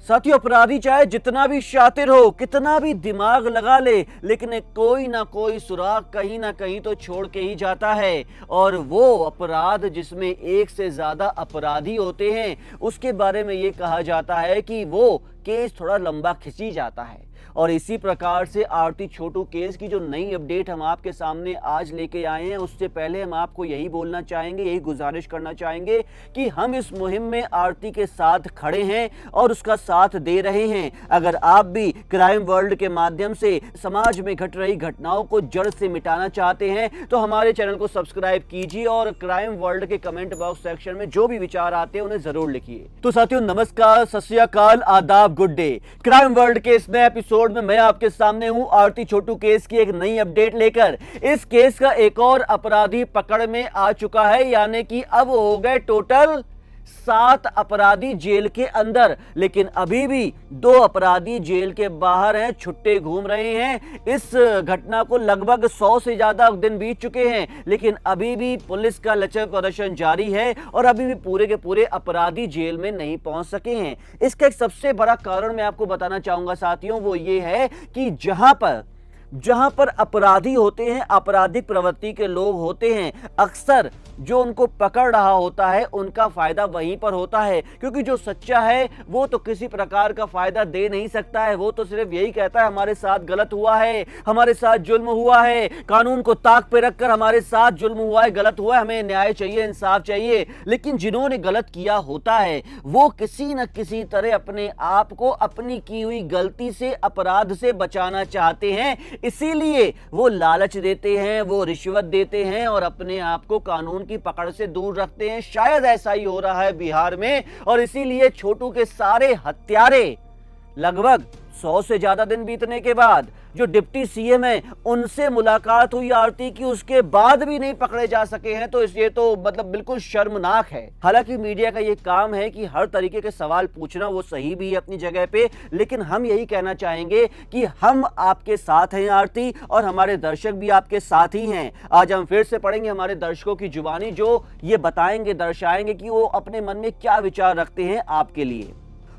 साथियों, अपराधी चाहे जितना भी शातिर हो, कितना भी दिमाग लगा ले, लेकिन कोई ना कोई सुराग कहीं ना कहीं तो छोड़ के ही जाता है। और वो अपराध जिसमें एक से ज्यादा अपराधी होते हैं, उसके बारे में ये कहा जाता है कि वो केस थोड़ा लंबा खिंची जाता है। और इसी प्रकार से आरती छोटू केस की जो नई अपडेट हम आपके सामने आज लेके आए हैं, उससे पहले हम आपको यही बोलना चाहेंगे, यही गुजारिश करना चाहेंगे कि हम इस मुहिम में आरती के साथ खड़े हैं और उसका साथ दे रहे हैं। अगर आप भी क्राइम वर्ल्ड के माध्यम से समाज में घट रही घटनाओं को जड़ से मिटाना चाहते हैं तो हमारे चैनल को सब्सक्राइब कीजिए और क्राइम वर्ल्ड के कमेंट बॉक्स सेक्शन में जो भी विचार आते हैं उन्हें जरूर लिखिए। तो साथियों, नमस्कार, सत श्री अकाल, आदाब, गुड डे। क्राइम वर्ल्ड के इस नए एपिसोड में मैं आपके सामने हूं आरती छोटू केस की एक नई अपडेट लेकर। इस केस का एक और अपराधी पकड़ में आ चुका है, यानी कि अब हो गए टोटल 7 अपराधी जेल के अंदर। लेकिन अभी भी 2 अपराधी जेल के बाहर हैं, छुट्टे घूम रहे हैं। इस घटना को लगभग 100 से ज्यादा दिन बीत चुके हैं, लेकिन अभी भी पुलिस का लचर प्रदर्शन जारी है और अभी भी पूरे के पूरे अपराधी जेल में नहीं पहुंच सके हैं। इसका एक सबसे बड़ा कारण मैं आपको बताना चाहूंगा साथियों, वो ये है कि जहां पर अपराधी होते हैं, आपराधिक प्रवृत्ति के लोग होते हैं, अक्सर जो उनको पकड़ रहा होता है उनका फायदा वहीं पर होता है। क्योंकि जो सच्चा है वो तो किसी प्रकार का फायदा दे नहीं सकता है, वो तो सिर्फ यही कहता है हमारे साथ गलत हुआ है, हमारे साथ जुल्म हुआ है, कानून को ताक पे रखकर हमारे साथ जुल्म हुआ है, गलत हुआ है, हमें न्याय चाहिए, इंसाफ चाहिए। लेकिन जिन्होंने गलत किया होता है वो किसी न किसी तरह अपने आप को अपनी की हुई गलती से, अपराध से बचाना चाहते हैं। इसीलिए वो लालच देते हैं, वो रिश्वत देते हैं और अपने आप को कानून की पकड़ से दूर रखते हैं। शायद ऐसा ही हो रहा है बिहार में, और इसीलिए छोटू के सारे हत्यारे लगभग 100 से ज्यादा दिन बीतने के बाद जो डिप्टी सीएम है उनसे मुलाकात हुई आरती की, उसके बाद भी नहीं पकड़े जा सके हैं। तो ये तो मतलब बिल्कुल शर्मनाक है। हालांकि मीडिया का ये काम है कि हर तरीके के सवाल पूछना, वो सही भी है अपनी जगह पे, लेकिन हम यही कहना चाहेंगे कि हम आपके साथ हैं आरती, और हमारे दर्शक भी आपके साथ ही हैं। आज हम फिर से पढ़ेंगे हमारे दर्शकों की जुबानी, जो ये बताएंगे, दर्शाएंगे कि वो अपने मन में क्या विचार रखते हैं आपके लिए।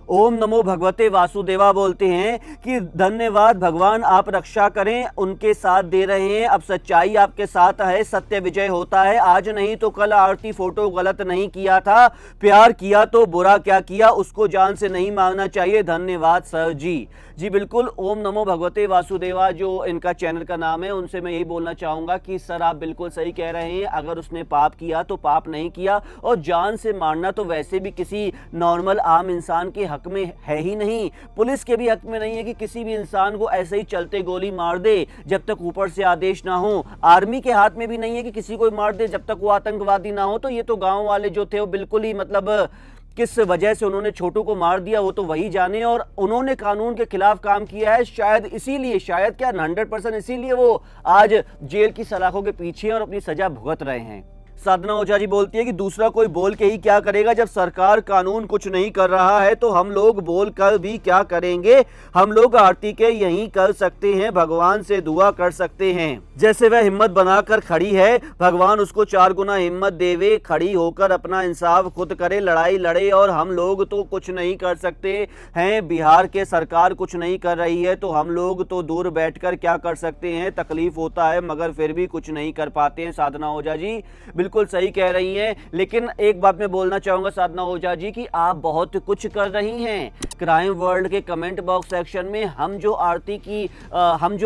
ओम नमो भगवते वासुदेवा बोलते हैं कि धन्यवाद भगवान, आप रक्षा करें, उनके साथ दे रहे हैं। अब सच्चाई आपके साथ है, सत्य विजय होता है। आज नहीं तो कल आरती फोटो गलत नहीं किया था, प्यार किया तो बुरा क्या किया, उसको जान से नहीं मांगना चाहिए। धन्यवाद सर जी। जी बिल्कुल, ओम नमो भगवते वासुदेवा जो इनका चैनल का नाम है, उनसे मैं यही बोलना चाहूंगा कि सर आप बिल्कुल सही कह रहे हैं। अगर उसने पाप किया तो पाप नहीं किया, और जान से मारना तो वैसे भी किसी नॉर्मल आम इंसान के हक में है ही नहीं, पुलिस के भी हक में नहीं है कि किसी भी इंसान को ऐसे ही चलते गोली मार दे जब तक ऊपर से आदेश ना हो। आर्मी के हाथ में भी नहीं है कि किसी को मार दे जब तक वो आतंकवादी ना हो। तो ये तो गांव वाले जो थे वो बिल्कुल ही मतलब किस वजह से उन्होंने छोटू को मार दिया वो तो वही जाने, और उन्होंने कानून के खिलाफ काम किया है। शायद इसीलिए, शायद क्या 100% इसीलिए वो आज जेल की सलाखों के पीछे और अपनी सजा भुगत रहे हैं। साधना ओझा जी बोलती है कि दूसरा कोई बोल के ही क्या करेगा, जब सरकार कानून कुछ नहीं कर रहा है तो हम लोग बोल कर भी क्या करेंगे। हम लोग आरती के यही कर सकते हैं, भगवान से दुआ कर सकते हैं। जैसे वह हिम्मत बनाकर खड़ी है, भगवान उसको 4 गुना हिम्मत देवे, खड़ी होकर अपना इंसाफ खुद करे, लड़ाई लड़े। और हम लोग तो कुछ नहीं कर सकते हैं, बिहार के सरकार कुछ नहीं कर रही है तो हम लोग तो दूर बैठकर क्या कर सकते हैं। तकलीफ होता है मगर फिर भी कुछ नहीं कर पाते हैं। साधना ओझा जी बिल्कुल सही कह रही हैं, लेकिन एक बात मैं बोलना चाहूंगा साधना ओझा जी की आप बहुत कुछ कर रही हैं। क्राइम वर्ल्ड के कमेंट बॉक्स सेक्शन में हम जो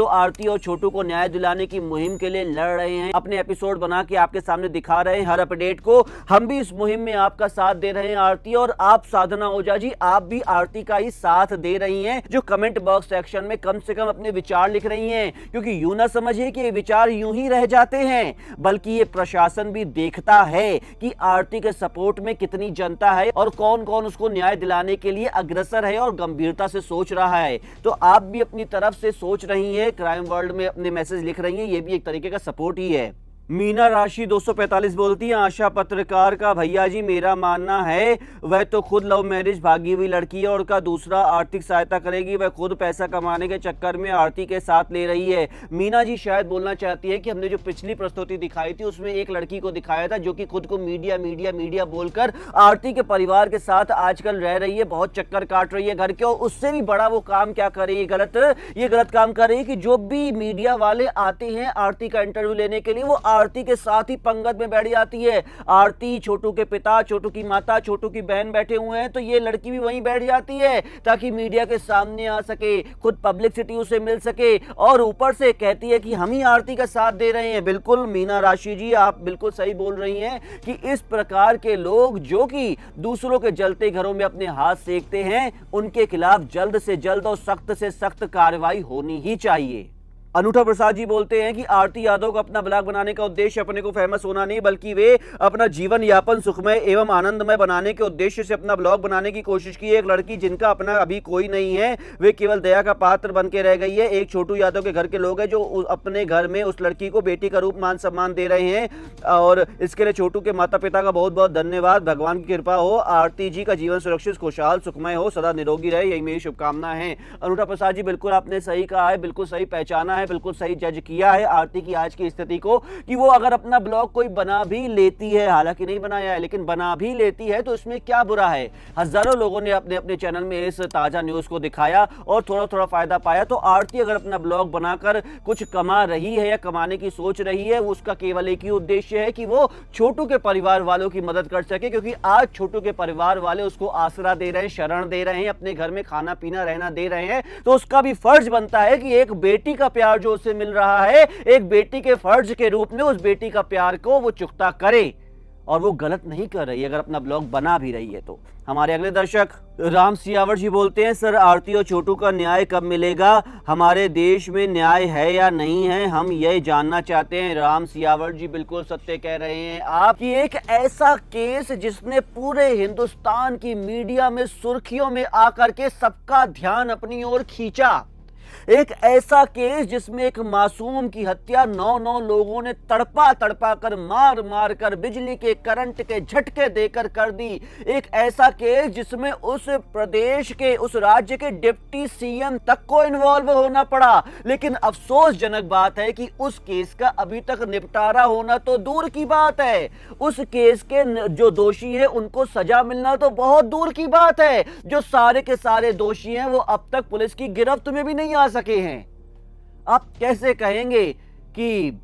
आरती और छोटू को न्याय दिलाने की मुहिम के लिए लड़ रहे हैं, अपने एपिसोड बना के आपके सामने दिखा रहे हैं हर अपडेट को, हम भी इस मुहिम में आपका साथ दे रहे हैं आरती। और आप साधना ओझा जी, आप भी आरती का ही साथ दे रही हैं, जो कमेंट बॉक्स सेक्शन में कम से कम अपने विचार लिख रही हैं। क्योंकि यूं ना समझिए कि ये विचार यूं ही रह जाते हैं, बल्कि ये प्रशासन भी देखता है कि आरती के सपोर्ट में कितनी जनता है और कौन कौन उसको न्याय दिलाने के लिए अग्रसर है और गंभीरता से सोच रहा है। तो आप भी अपनी तरफ से सोच रही हैं, क्राइम वर्ल्ड में अपने मैसेज लिख रही हैं, ये भी एक तरीके का सपोर्ट ही है। मीना राशि 245 बोलती है, आशा पत्रकार का भैया जी मेरा मानना है वह तो खुद लव मैरिज भागी हुई लड़की है और का दूसरा आर्थिक सहायता करेगी, वह खुद पैसा कमाने के चक्कर में आरती के साथ ले रही है। मीना जी शायद बोलना चाहती है कि हमने जो पिछली प्रस्तुति दिखाई थी उसमें एक लड़की को दिखाया था जो कि खुद को मीडिया मीडिया मीडिया बोलकर आरती के परिवार के साथ आजकल रह रही है, बहुत चक्कर काट रही है घर के, और उससे भी बड़ा वो काम क्या कर रही है, ये गलत काम कर रही है कि जो भी मीडिया वाले आते हैं आरती का इंटरव्यू लेने के लिए वो आरती के साथ ही पंगत में बैठ जाती है। आरती, छोटू के पिता, छोटू की माता, छोटू की बहन बैठे हुए हैं तो ये लड़की भी वहीं बैठ जाती है ताकि मीडिया के सामने आ सके, खुद पब्लिसिटी उसे मिल सके, और ऊपर से कहती है कि हम ही आरती का साथ दे रहे हैं। बिल्कुल मीना राशि जी आप बिल्कुल सही बोल रही हैं कि इस प्रकार के लोग जो कि दूसरों के जलते घरों में अपने हाथ सेकते हैं उनके खिलाफ जल्द से जल्द और सख्त से सख्त कार्रवाई होनी ही चाहिए। अनूठा प्रसाद जी बोलते हैं कि आरती यादव को अपना ब्लॉग बनाने का उद्देश्य अपने को फेमस होना नहीं बल्कि वे अपना जीवन यापन सुखमय एवं आनंदमय बनाने के उद्देश्य से अपना ब्लॉग बनाने की कोशिश की है। एक लड़की जिनका अपना अभी कोई नहीं है वे केवल दया का पात्र बन के रह गई है। एक छोटू यादव के घर के लोग हैं जो अपने घर में उस लड़की को बेटी का रूप मान सम्मान दे रहे हैं और इसके लिए छोटू के माता पिता का बहुत बहुत धन्यवाद। भगवान की कृपा हो, आरती जी का जीवन सुरक्षित खुशहाल सुखमय हो, सदा निरोगी रहे, यही मेरी शुभकामना है। अनूठा प्रसाद जी बिल्कुल आपने सही कहा है, बिल्कुल सही पहचाना है, बिल्कुल सही जज किया है आरती की आज की स्थिति को कि वो अगर अपना ब्लॉग कोई बना भी लेती है, हालांकि नहीं बनाया है लेकिन बना भी लेती है तो इसमें क्या बुरा है। हजारों लोगों ने अपने अपने चैनल में इस ताजा न्यूज को दिखाया और थोड़ा थोड़ा फायदा पाया। तो आरती अगर अपना ब्लॉग बनाकर कुछ कमा रही है या कमाने की सोच रही है, उसका केवल एक ही उद्देश्य है कि वो छोटू के परिवार वालों की मदद कर सके, क्योंकि आज छोटू के परिवार वाले उसको आसरा दे रहे हैं, शरण दे रहे हैं, अपने घर में खाना पीना रहना दे रहे हैं, तो उसका भी फर्ज बनता है कि एक बेटी का प्यार जो उसे मिल रहा है एक बेटी के फर्ज के रूप में उस बेटी का प्यार को वो चुकता करे। और वो गलत नहीं कर रही अगर अपना ब्लॉग बना भी रही है तो। हमारे अगले दर्शक राम सियावर जी बोलते हैं, सर आरती और छोटू का न्याय कब मिलेगा? हमारे देश में न्याय है या नहीं है, हम यह जानना चाहते हैं। राम सियावर जी बिल्कुल सत्य कह रहे हैं आप कि एक ऐसा केस जिसने पूरे हिंदुस्तान की मीडिया में सुर्खियों में आकर के सबका ध्यान अपनी ओर खींचा, एक ऐसा केस जिसमें एक मासूम की हत्या 9 लोगों ने तड़पा तड़पा कर मार मार कर बिजली के करंट के झटके देकर कर दी, एक ऐसा केस जिसमें उस प्रदेश के उस राज्य के डिप्टी सीएम तक को इन्वॉल्व होना पड़ा। लेकिन अफसोसजनक बात है कि उस केस का अभी तक निपटारा होना तो दूर की बात है, उस केस के जो दोषी है उनको सजा मिलना तो बहुत दूर की बात है। जो सारे के सारे दोषी हैं वो अब तक पुलिस की गिरफ्त में भी नहीं आ सके हैं। आप कैसे कहेंगे कि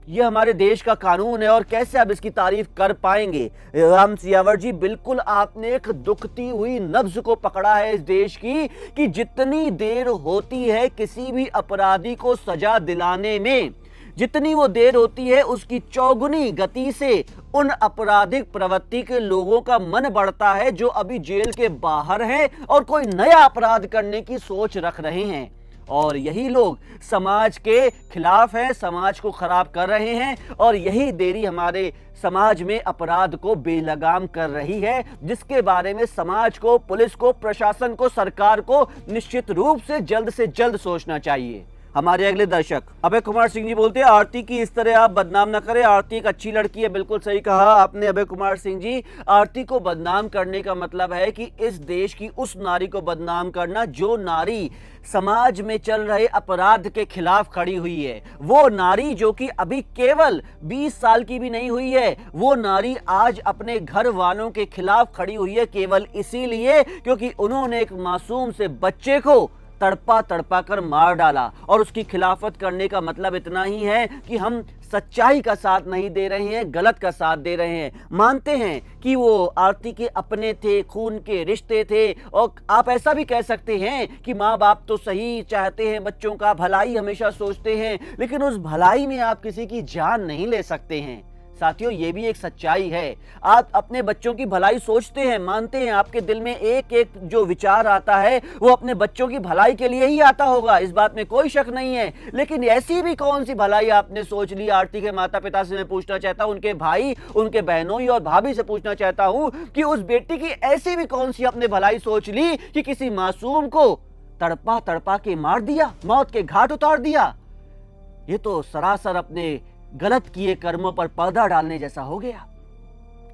यह हमारे देश का कानून है और कैसे आप इसकी तारीफ कर पाएंगे? राम सियावर जी बिल्कुल आपने एक दुखती हुई नब्ज को पकड़ा है इस देश की कि जितनी देर होती है किसी भी अपराधी को सजा दिलाने में, जितनी वो देर होती है उसकी चौगुनी गति से उन आपराधिक प्रवृत्ति के लोगों का मन बढ़ता है जो अभी जेल के बाहर हैं और कोई नया अपराध करने की सोच रख रहे हैं। और यही लोग समाज के खिलाफ हैं, समाज को खराब कर रहे हैं और यही देरी हमारे समाज में अपराध को बेलगाम कर रही है, जिसके बारे में समाज को, पुलिस को, प्रशासन को, सरकार को निश्चित रूप से जल्द सोचना चाहिए। हमारे अगले दर्शक अभय कुमार सिंह जी बोलते हैं, आरती की इस तरह आप बदनाम न करें, आरती एक अच्छी लड़की है। बिल्कुल सही कहा आपने अभय कुमार सिंह जी। आरती को बदनाम करने का मतलब है कि इस देश की उस नारी को बदनाम करना जो नारी समाज में चल रहे अपराध के खिलाफ खड़ी हुई है, वो नारी जो कि अभी केवल 20 साल की भी नहीं हुई है, वो नारी आज अपने घर वालों के खिलाफ खड़ी हुई है केवल इसीलिए क्योंकि उन्होंने एक मासूम से बच्चे को तड़पा तड़पा कर मार डाला। और उसकी खिलाफत करने का मतलब इतना ही है कि हम सच्चाई का साथ नहीं दे रहे हैं, गलत का साथ दे रहे हैं। मानते हैं कि वो आरती के अपने थे, खून के रिश्ते थे, और आप ऐसा भी कह सकते हैं कि माँ बाप तो सही चाहते हैं, बच्चों का भलाई हमेशा सोचते हैं, लेकिन उस भलाई में आप किसी की जान नहीं ले सकते हैं। साथियों ये भी एक सच्चाई है। आप अपने बच्चों की भलाई सोचते हैं, मानते हैं, आपके दिल में एक एक जो विचार आता है वो अपने बच्चों की भलाई के लिए ही आता होगा, इस बात में कोई शक नहीं है। लेकिन ऐसी भी कौन सी भलाई आपने सोच ली? आरती के माता पिता से मैं पूछना चाहता हूं, उनके भाई, उनके बहनों और भाभी से पूछना चाहता हूं कि उस बेटी की ऐसी भी कौन सी अपने भलाई सोच ली कि किसी मासूम को तड़पा तड़पा के मार दिया, मौत के घाट उतार दिया? ये तो सरासर अपने गलत किए कर्मों पर पर्दा डालने जैसा हो गया।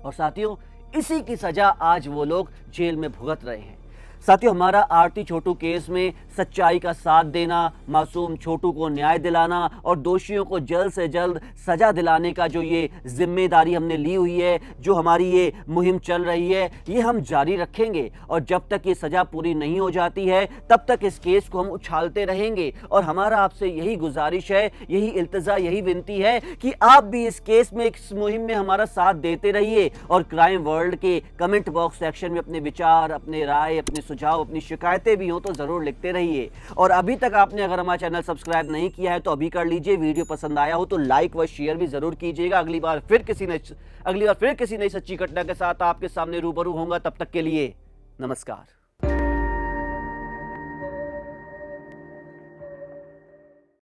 और साथियों, इसी की सजा आज वो लोग जेल में भुगत रहे हैं। साथियों, हमारा आरती छोटू केस में सच्चाई का साथ देना, मासूम छोटू को न्याय दिलाना और दोषियों को जल्द से जल्द सजा दिलाने का जो ये जिम्मेदारी हमने ली हुई है, जो हमारी ये मुहिम चल रही है, ये हम जारी रखेंगे। और जब तक ये सजा पूरी नहीं हो जाती है तब तक इस केस को हम उछालते रहेंगे। और हमारा आपसे यही गुजारिश है, यही इल्तजा, यही विनती है कि आप भी इस केस में, इस मुहिम में हमारा साथ देते रहिए और क्राइम वर्ल्ड के कमेंट बॉक्स सेक्शन में अपने विचार, अपने राय, अपने सुझाव, अपनी शिकायतें भी हो तो जरूर लिखते रहिए। और अभी तक आपने अगर हमारा चैनल सब्सक्राइब नहीं किया है तो अभी कर लीजिए। वीडियो पसंद आया हो तो लाइक व शेयर भी जरूर कीजिएगा। अगली बार फिर किसी नई सच्ची घटना के साथ आपके सामने रूबरू होऊंगा। तब तक के लिए नमस्कार।